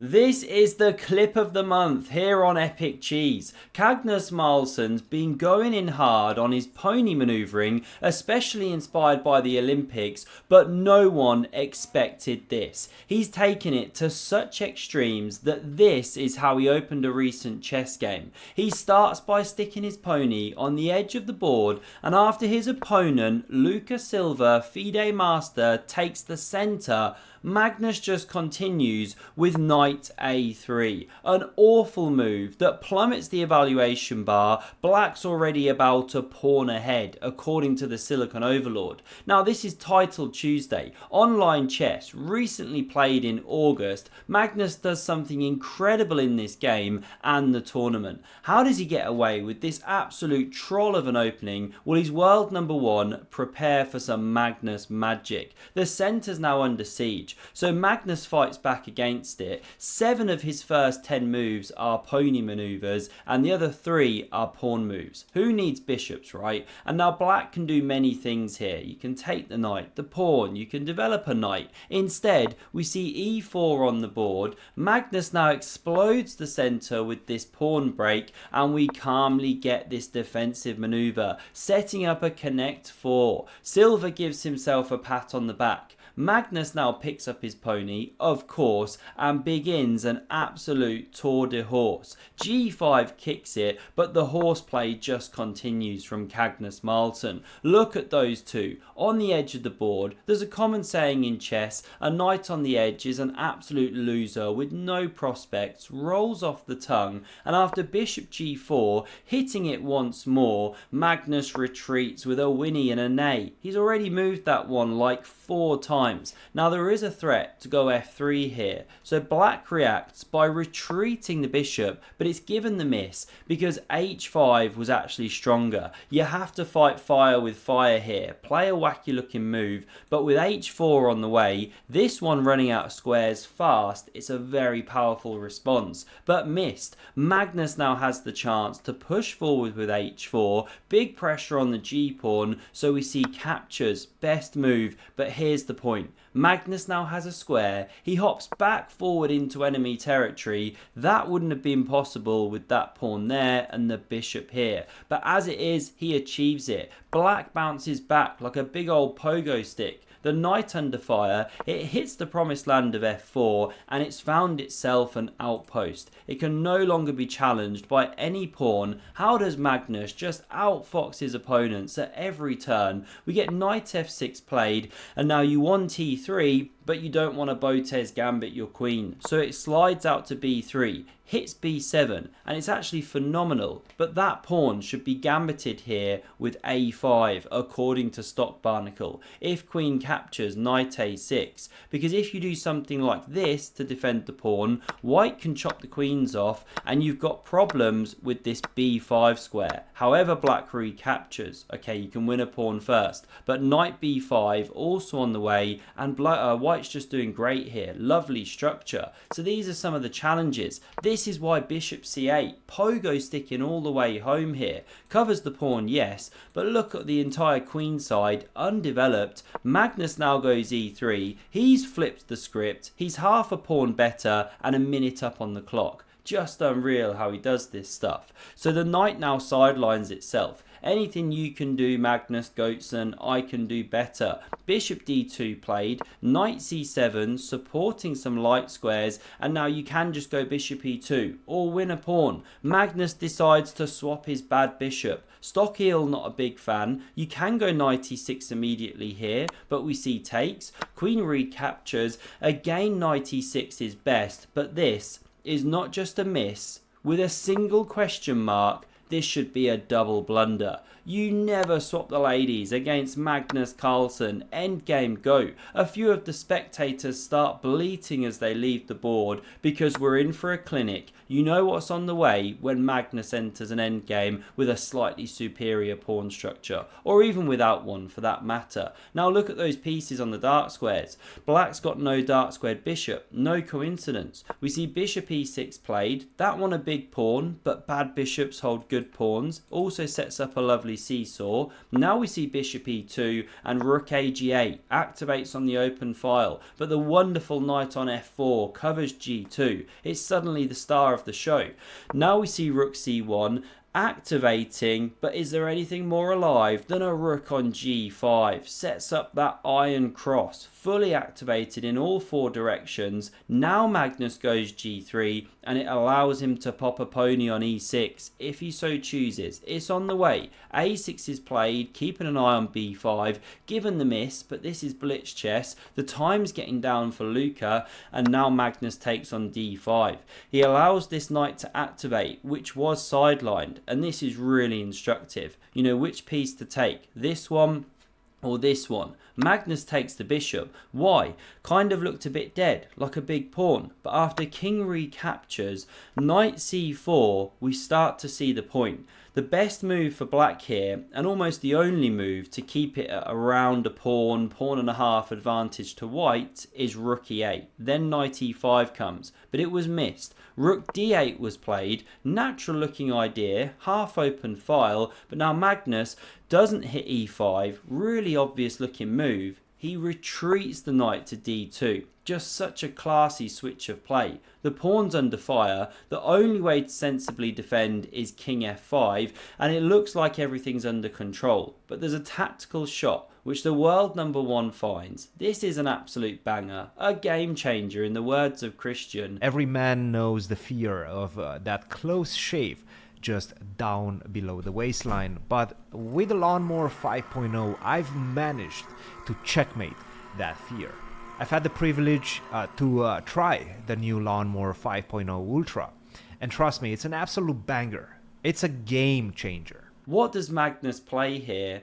This is the clip of the month here on Epic Cheese. Magnus Carlsen's been going in hard on his pony manoeuvring, especially inspired by the Olympics, but no one expected this. He's taken it to such extremes that this is how he opened a recent chess game. He starts by sticking his pony on the edge of the board, and after his opponent, Luca Silva, FIDE master, takes the centre, Magnus just continues with knight a3. An awful move that plummets the evaluation bar. Black's already about a pawn ahead, according to the Silicon Overlord. Now, this is Title Tuesday. Online chess, recently played in August. Magnus does something incredible in this game and the tournament. How does he get away with this absolute troll of an opening? Well, he's world number one. Prepare for some Magnus magic. The centre's now under siege, so Magnus fights back against it. 7 of his first 10 moves are pony maneuvers, and the other 3 are pawn moves. Who needs bishops, right? And now Black can do many things here. You can take the knight, the pawn, you can develop a knight. Instead, we see e4 on the board. Magnus now explodes the centre with this pawn break, and we calmly get this defensive maneuver, setting up a connect 4. Silva gives himself a pat on the back. Magnus now picks up his pony, of course, and begins an absolute tour de horse. G5 kicks it, but the horseplay just continues from Magnus Carlsen. Look at those two. On the edge of the board, there's a common saying in chess, a knight on the edge is an absolute loser with no prospects, rolls off the tongue, and after bishop g4, hitting it once more, Magnus retreats with a whinny and a neigh. He's already moved that one like 4 times. Now there is a threat to go f3 here, so Black reacts by retreating the bishop, but it's given the miss because h5 was actually stronger. You have to fight fire with fire here, play a wacky looking move, but with h4 on the way, this one running out of squares fast, it's a very powerful response, but missed. Magnus now has the chance to push forward with h4, big pressure on the g-pawn, so we see captures, best move, but here's the point. Magnus now has a square, he hops back forward into enemy territory. That wouldn't have been possible with that pawn there and the bishop here, but as it is, he achieves it. Black bounces back like a big old pogo stick. The knight under fire, it hits the promised land of f4, and it's found itself an outpost. It can no longer be challenged by any pawn. How does Magnus just outfox his opponents at every turn? We get knight f6 played, and now you want e3, but you don't want to Botez gambit your queen, so it slides out to b3, hits b7, and it's actually phenomenal, but that pawn should be gambited here with a5 according to Stock Barnacle. If queen captures, knight a6, because if you do something like this to defend the pawn, white can chop the queens off and you've got problems with this b5 square. However, Black recaptures. Okay, you can win a pawn first, but knight b5 also on the way, and white's just doing great here. Lovely structure. So these are some of the challenges. This is why bishop c8, pogo sticking all the way home here. Covers the pawn, yes, but look at the entire queen side, undeveloped. Magnus now goes e3. He's flipped the script. He's half a pawn better and a minute up on the clock. Just unreal how he does this stuff. So the knight now sidelines itself. Anything you can do, Magnus Carlsen, I can do better. Bishop d2 played, knight c7, supporting some light squares, and now you can just go bishop e2 or win a pawn. Magnus decides to swap his bad bishop. Stockhill, not a big fan. You can go knight e6 immediately here, but we see takes. Queen recaptures. Again, knight e6 is best, but this is not just a miss. With a single question mark, this should be a double blunder. You never swap the ladies against Magnus Carlsen. Endgame go. A few of the spectators start bleating as they leave the board because we're in for a clinic. You know what's on the way when Magnus enters an endgame with a slightly superior pawn structure, or even without one for that matter. Now look at those pieces on the dark squares. Black's got no dark squared bishop, no coincidence. We see bishop e6 played, that one a big pawn, but bad bishops hold good pawns. Also sets up a lovely seesaw. Now we see bishop e2 and rook ag8 activates on the open file, but the wonderful knight on f4 covers g2. It's suddenly the star of the show. Now we see rook c1 activating, but is there anything more alive than a rook on g5? Sets up that iron cross, fully activated in all four directions. Now Magnus goes g3 and it allows him to pop a pony on e6 if he so chooses. It's on the way. a6 is played, keeping an eye on b5, given the miss, but this is blitz chess. The time's getting down for Luca, and now Magnus takes on d5. He allows this knight to activate, which was sidelined, and this is really instructive. You know which piece to take, this one or this one. Magnus takes the bishop. Why? Kind of looked a bit dead, like a big pawn, but after king recaptures, knight c4, we start to see the point. The best move for black here, and almost the only move to keep it at around a pawn and a half advantage to white, is rook e8. Then knight e5 comes, but it was missed. Rook d8 was played, natural looking idea, half open file, but now Magnus doesn't hit e5, really obvious looking move. He retreats the knight to d2. Just such a classy switch of play. The pawn's under fire. The only way to sensibly defend is king f5, and it looks like everything's under control. But there's a tactical shot which the world number one finds. This is an absolute banger, a game changer in the words of Christian. Every man knows the fear of that close shave just down below the waistline, but with the Lawnmower 5.0 I've managed to checkmate that fear. I've had the privilege to try the new Lawnmower 5.0 Ultra, and trust me, it's an absolute banger. It's a game changer. What does Magnus play here?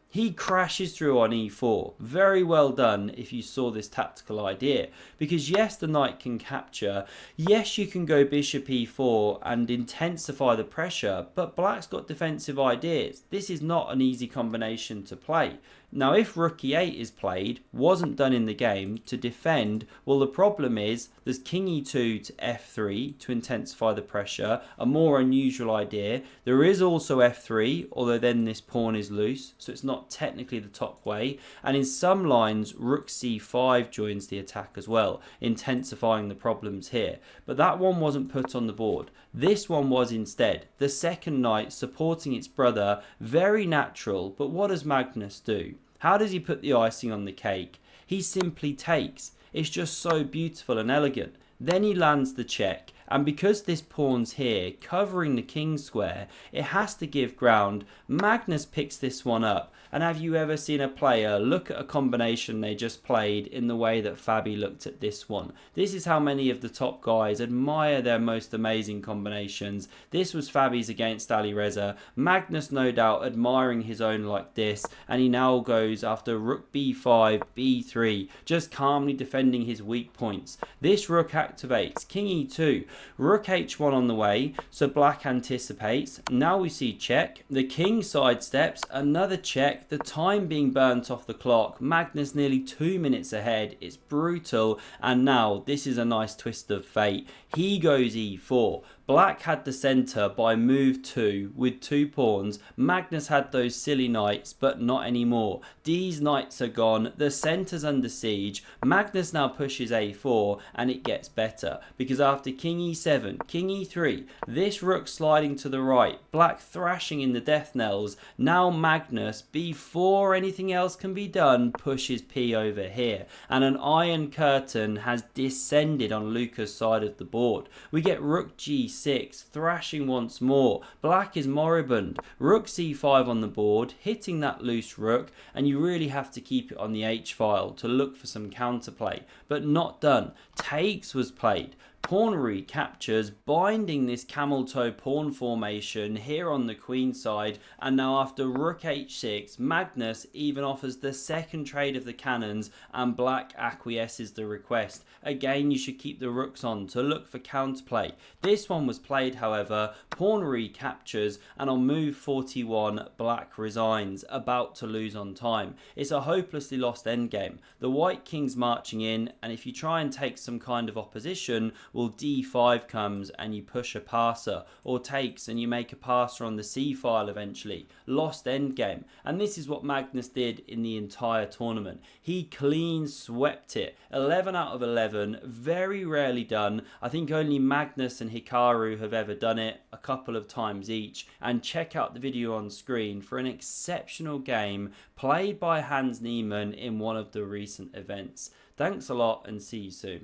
He crashes through on e4. Very well done if you saw this tactical idea. Because yes, the knight can capture. Yes, you can go bishop e4 and intensify the pressure. But black's got defensive ideas. This is not an easy combination to play. Now if rook e8 is played, wasn't done in the game, to defend, well the problem is there's king e2 to f3 to intensify the pressure, a more unusual idea. There is also f3, although then this pawn is loose, so it's not technically the top way. And in some lines, rook c5 joins the attack as well, intensifying the problems here. But that one wasn't put on the board. This one was instead. The second knight supporting its brother, very natural, but what does Magnus do? How does he put the icing on the cake? He simply takes. It's just so beautiful and elegant. Then he lands the check, and because this pawn's here, covering the king square, it has to give ground. Magnus picks this one up, and have you ever seen a player look at a combination they just played in the way that Fabi looked at this one? This is how many of the top guys admire their most amazing combinations. This was Fabi's against Alireza. Magnus no doubt admiring his own like this, and he now goes after rook b5, b3, just calmly defending his weak points. This rook activates, king e2, rook h1 on the way, so black anticipates. Now we see check, the king sidesteps, another check, the time being burnt off the clock, Magnus nearly 2 minutes ahead, it's brutal, and now this is a nice twist of fate. He goes e4. Black had the centre by move 2 with 2 pawns. Magnus had those silly knights, but not anymore. These knights are gone. The centre's under siege. Magnus now pushes a4 and it gets better. Because after king e7, king e3, this rook sliding to the right, black thrashing in the death knells. Now Magnus, before anything else can be done, pushes p over here. And an iron curtain has descended on Luca's side of the board. We get rook g6, thrashing once more. Black is moribund. Rook c5 on the board, hitting that loose rook, and you really have to keep it on the h-file to look for some counterplay. But not done. Takes was played. Pawn recaptures, binding this camel toe pawn formation here on the queen side, and now after rook h6, Magnus even offers the second trade of the cannons, and black acquiesces the request. Again, you should keep the rooks on to look for counterplay. This one was played, however, pawn recaptures, and on move 41, black resigns, about to lose on time. It's a hopelessly lost endgame. The white king's marching in, and if you try and take some kind of opposition, well, d5 comes and you push a passer, or takes and you make a passer on the c file eventually. Lost endgame. And this is what Magnus did in the entire tournament. He clean swept it. 11 out of 11, very rarely done. I think only Magnus and Hikaru have ever done it, a couple of times each. And check out the video on screen for an exceptional game played by Hans Niemann in one of the recent events. Thanks a lot and see you soon.